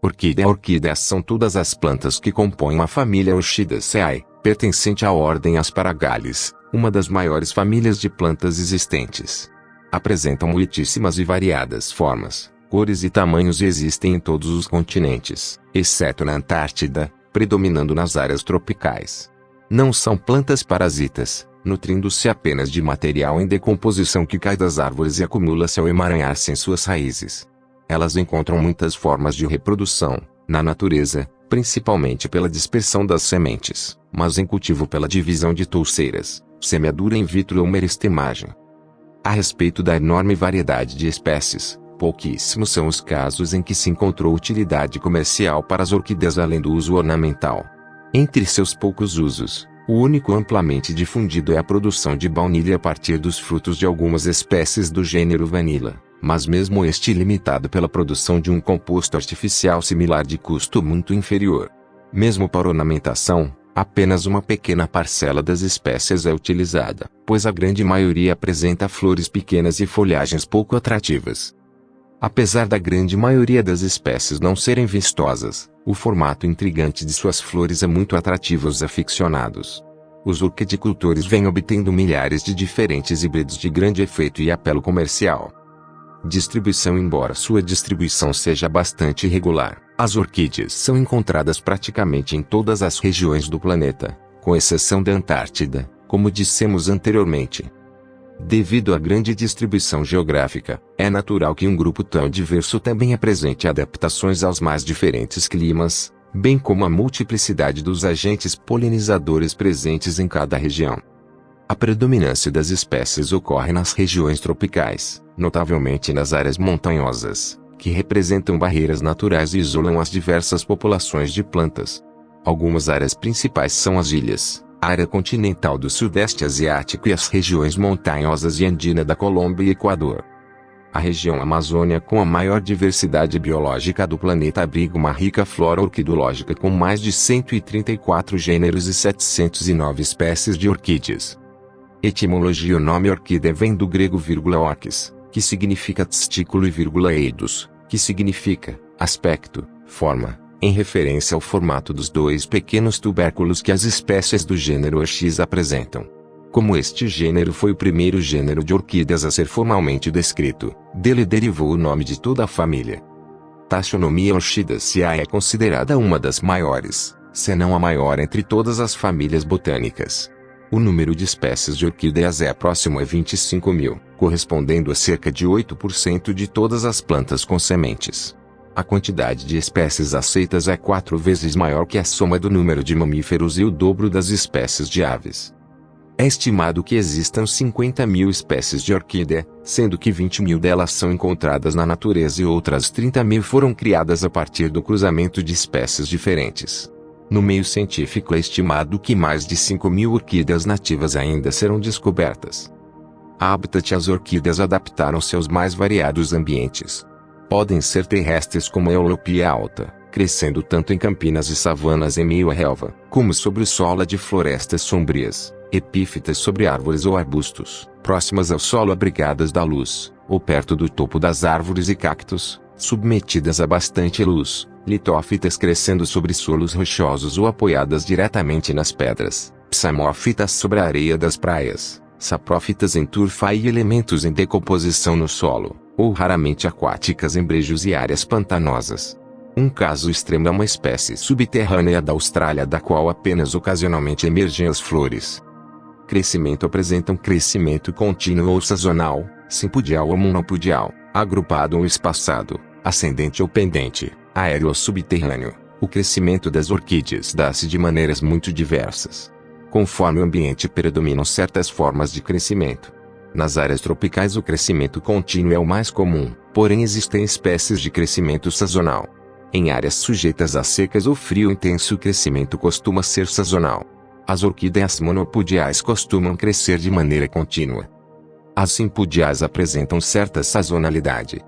Orquídea. Orquídeas são todas as plantas que compõem a família Orchidaceae, pertencente à ordem Asparagales, uma das maiores famílias de plantas existentes. Apresentam muitíssimas e variadas formas, cores e tamanhos e existem em todos os continentes, exceto na Antártida, predominando nas áreas tropicais. Não são plantas parasitas, nutrindo-se apenas de material em decomposição que cai das árvores e acumula-se ao emaranhar-se em suas raízes. Elas encontram muitas formas de reprodução, na natureza, principalmente pela dispersão das sementes, mas em cultivo pela divisão de touceiras, semeadura in vitro ou meristemagem. A respeito da enorme variedade de espécies, pouquíssimos são os casos em que se encontrou utilidade comercial para as orquídeas além do uso ornamental. Entre seus poucos usos, o único amplamente difundido é a produção de baunilha a partir dos frutos de algumas espécies do gênero Vanilla, mas mesmo este limitado pela produção de um composto artificial similar de custo muito inferior. Mesmo para ornamentação, apenas uma pequena parcela das espécies é utilizada, pois a grande maioria apresenta flores pequenas e folhagens pouco atrativas. Apesar da grande maioria das espécies não serem vistosas, o formato intrigante de suas flores é muito atrativo aos aficionados. Os orquidicultores vêm obtendo milhares de diferentes híbridos de grande efeito e apelo comercial. Distribuição. Embora sua distribuição seja bastante irregular, as orquídeas são encontradas praticamente em todas as regiões do planeta, com exceção da Antártida, como dissemos anteriormente. Devido à grande distribuição geográfica, é natural que um grupo tão diverso também apresente adaptações aos mais diferentes climas, bem como a multiplicidade dos agentes polinizadores presentes em cada região. A predominância das espécies ocorre nas regiões tropicais, notavelmente nas áreas montanhosas, que representam barreiras naturais e isolam as diversas populações de plantas. Algumas áreas principais são as ilhas, a área continental do Sudeste Asiático e as regiões montanhosas e andina da Colômbia e Equador. A região Amazônia, com a maior diversidade biológica do planeta, abriga uma rica flora orquidológica com mais de 134 gêneros e 709 espécies de orquídeas. Etimologia. O nome orquídea vem do grego orquis, que significa testículo, e eidos, que significa aspecto, forma, em referência ao formato dos dois pequenos tubérculos que as espécies do gênero Orchis apresentam. Como este gênero foi o primeiro gênero de orquídeas a ser formalmente descrito, dele derivou o nome de toda a família. Taxonomia. Orchidaceae é considerada uma das maiores, se não a maior entre todas as famílias botânicas. O número de espécies de orquídeas é próximo a 25.000, correspondendo a cerca de 8% de todas as plantas com sementes. A quantidade de espécies aceitas é 4 vezes maior que a soma do número de mamíferos e o dobro das espécies de aves. É estimado que existam 50.000 espécies de orquídea, sendo que 20.000 delas são encontradas na natureza e outras 30.000 foram criadas a partir do cruzamento de espécies diferentes. No meio científico é estimado que mais de 5.000 orquídeas nativas ainda serão descobertas. Habitat. As orquídeas adaptaram-se aos mais variados ambientes. Podem ser terrestres como a Eulopia alta, crescendo tanto em campinas e savanas em meio à relva, como sobre o solo de florestas sombrias, epífitas sobre árvores ou arbustos, próximas ao solo abrigadas da luz, ou perto do topo das árvores e cactos, submetidas a bastante luz, litófitas crescendo sobre solos rochosos ou apoiadas diretamente nas pedras, psamófitas sobre a areia das praias, saprófitas em turfa e elementos em decomposição no solo, ou raramente aquáticas em brejos e áreas pantanosas. Um caso extremo é uma espécie subterrânea da Austrália da qual apenas ocasionalmente emergem as flores. Crescimento. Apresentam crescimento contínuo ou sazonal, simpodial ou monopodial, agrupado ou espaçado, ascendente ou pendente, aéreo ou subterrâneo. O crescimento das orquídeas dá-se de maneiras muito diversas. Conforme o ambiente predominam certas formas de crescimento. Nas áreas tropicais o crescimento contínuo é o mais comum, porém existem espécies de crescimento sazonal. Em áreas sujeitas a secas ou frio intenso o crescimento costuma ser sazonal. As orquídeas monopodiais costumam crescer de maneira contínua. As simpodiais apresentam certa sazonalidade.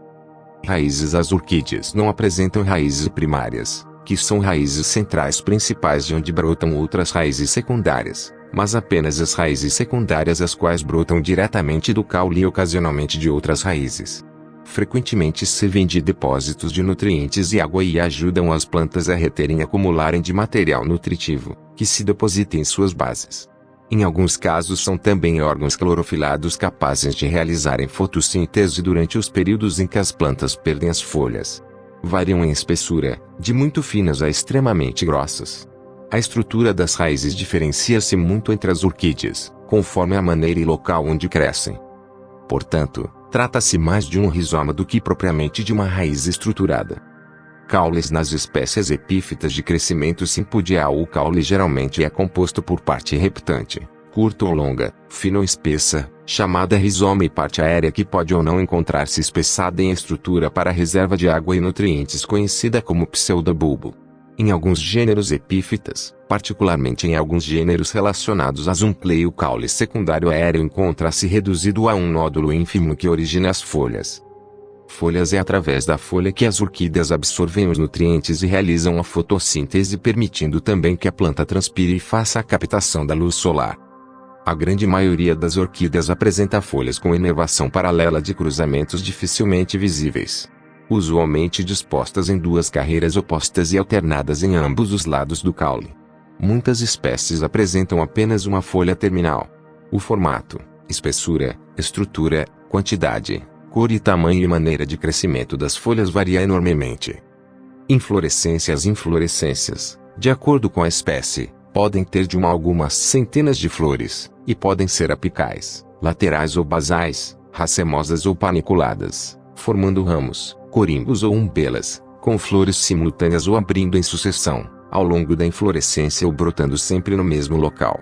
Raízes. As orquídeas não apresentam raízes primárias, que são raízes centrais principais de onde brotam outras raízes secundárias, mas apenas as raízes secundárias as quais brotam diretamente do caule e ocasionalmente de outras raízes. Frequentemente servem de depósitos de nutrientes e água e ajudam as plantas a reterem e acumularem de material nutritivo, que se deposita em suas bases. Em alguns casos são também órgãos clorofilados capazes de realizarem fotossíntese durante os períodos em que as plantas perdem as folhas. Variam em espessura, de muito finas a extremamente grossas. A estrutura das raízes diferencia-se muito entre as orquídeas, conforme a maneira e local onde crescem. Portanto, trata-se mais de um rizoma do que propriamente de uma raiz estruturada. Caules nas espécies epífitas de crescimento simpodial. O caule geralmente é composto por parte reptante, curta ou longa, fina ou espessa, chamada rizoma, e parte aérea que pode ou não encontrar-se espessada em estrutura para reserva de água e nutrientes, conhecida como pseudobulbo. Em alguns gêneros epífitas, particularmente em alguns gêneros relacionados a Zoopley, o caule secundário aéreo encontra-se reduzido a um nódulo ínfimo que origina as folhas. Folhas é através da folha que as orquídeas absorvem os nutrientes e realizam a fotossíntese, permitindo também que a planta transpire e faça a captação da luz solar. A grande maioria das orquídeas apresenta folhas com inervação paralela de cruzamentos dificilmente visíveis, usualmente dispostas em duas carreiras opostas e alternadas em ambos os lados do caule. Muitas espécies apresentam apenas uma folha terminal. O formato, espessura, estrutura, quantidade, cor e tamanho e maneira de crescimento das folhas varia enormemente. Inflorescência. As inflorescências, de acordo com a espécie, podem ter de uma a algumas centenas de flores, e podem ser apicais, laterais ou basais, racemosas ou paniculadas, formando ramos, corimbos ou umbelas, com flores simultâneas ou abrindo em sucessão, ao longo da inflorescência ou brotando sempre no mesmo local.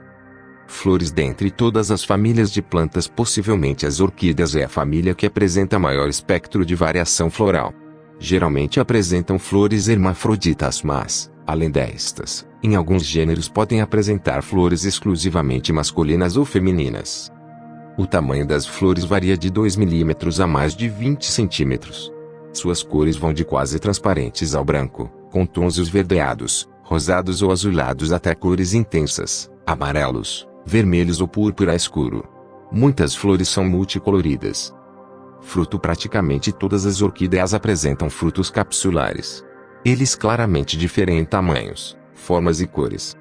Flores. Dentre todas as famílias de plantas, possivelmente as orquídeas é a família que apresenta maior espectro de variação floral. Geralmente apresentam flores hermafroditas, mas, além destas, em alguns gêneros podem apresentar flores exclusivamente masculinas ou femininas. O tamanho das flores varia de 2 mm a mais de 20 cm. Suas cores vão de quase transparentes ao branco, com tons esverdeados, rosados ou azulados até cores intensas, amarelos, vermelhos ou púrpura escuro. Muitas flores são multicoloridas. Fruto. Praticamente todas as orquídeas apresentam frutos capsulares. Eles claramente diferem em tamanhos, formas e cores.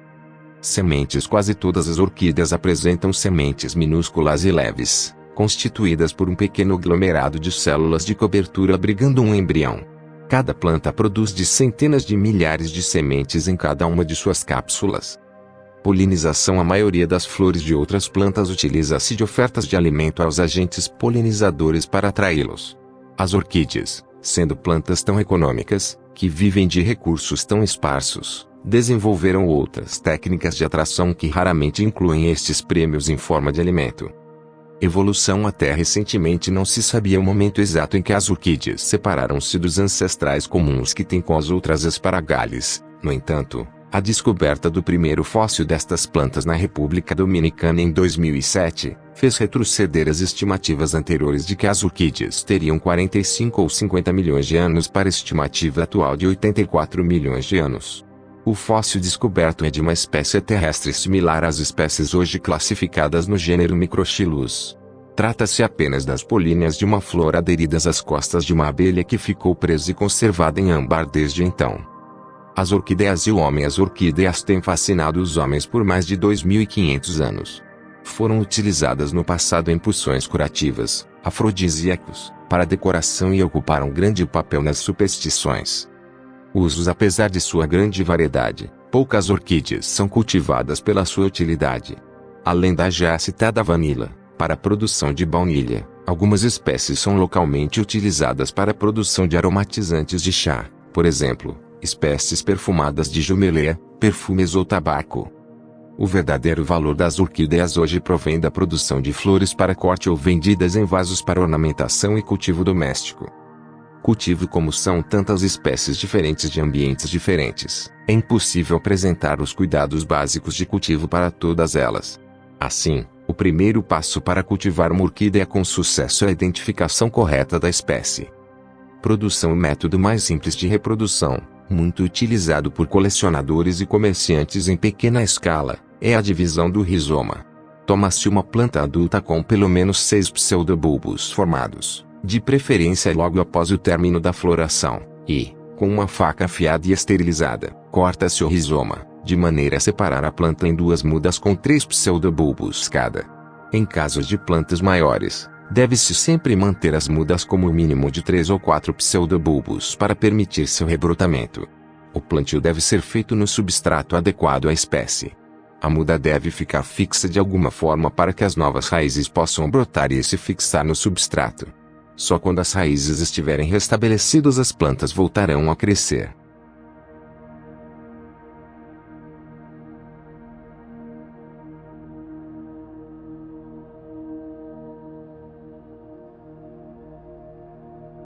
Sementes. Quase todas as orquídeas apresentam sementes minúsculas e leves, constituídas por um pequeno aglomerado de células de cobertura abrigando um embrião. Cada planta produz de centenas de milhares de sementes em cada uma de suas cápsulas. Polinização. A maioria das flores de outras plantas utiliza-se de ofertas de alimento aos agentes polinizadores para atraí-los. As orquídeas, sendo plantas tão econômicas, que vivem de recursos tão esparsos, desenvolveram outras técnicas de atração que raramente incluem estes prêmios em forma de alimento. Evolução. Até recentemente não se sabia o momento exato em que as orquídeas separaram-se dos ancestrais comuns que têm com as outras asparagales. No entanto, a descoberta do primeiro fóssil destas plantas na República Dominicana em 2007, fez retroceder as estimativas anteriores de que as orquídeas teriam 45 ou 50 milhões de anos para a estimativa atual de 84 milhões de anos. O fóssil descoberto é de uma espécie terrestre similar às espécies hoje classificadas no gênero Microchilus. Trata-se apenas das políneas de uma flor aderidas às costas de uma abelha que ficou presa e conservada em âmbar desde então. As orquídeas e o homem. As orquídeas têm fascinado os homens por mais de 2.500 anos. Foram utilizadas no passado em poções curativas, afrodisíacos, para decoração e ocuparam grande papel nas superstições. Usos. Apesar de sua grande variedade, poucas orquídeas são cultivadas pela sua utilidade. Além da já citada vanila, para a produção de baunilha, algumas espécies são localmente utilizadas para a produção de aromatizantes de chá, por exemplo, espécies perfumadas de jumelé, perfumes ou tabaco. O verdadeiro valor das orquídeas hoje provém da produção de flores para corte ou vendidas em vasos para ornamentação e cultivo doméstico. Cultivo. Como são tantas espécies diferentes de ambientes diferentes, é impossível apresentar os cuidados básicos de cultivo para todas elas. Assim, o primeiro passo para cultivar uma orquídea com sucesso é a identificação correta da espécie. Produção. O método mais simples de reprodução, muito utilizado por colecionadores e comerciantes em pequena escala, é a divisão do rizoma. Toma-se uma planta adulta com pelo menos 6 pseudobulbos formados, de preferência logo após o término da floração, e, com uma faca afiada e esterilizada, corta-se o rizoma, de maneira a separar a planta em duas mudas com 3 pseudobulbos cada. Em casos de plantas maiores, deve-se sempre manter as mudas como o mínimo de 3 ou 4 pseudobulbos para permitir seu rebrotamento. O plantio deve ser feito no substrato adequado à espécie. A muda deve ficar fixa de alguma forma para que as novas raízes possam brotar e se fixar no substrato. Só quando as raízes estiverem restabelecidas as plantas voltarão a crescer.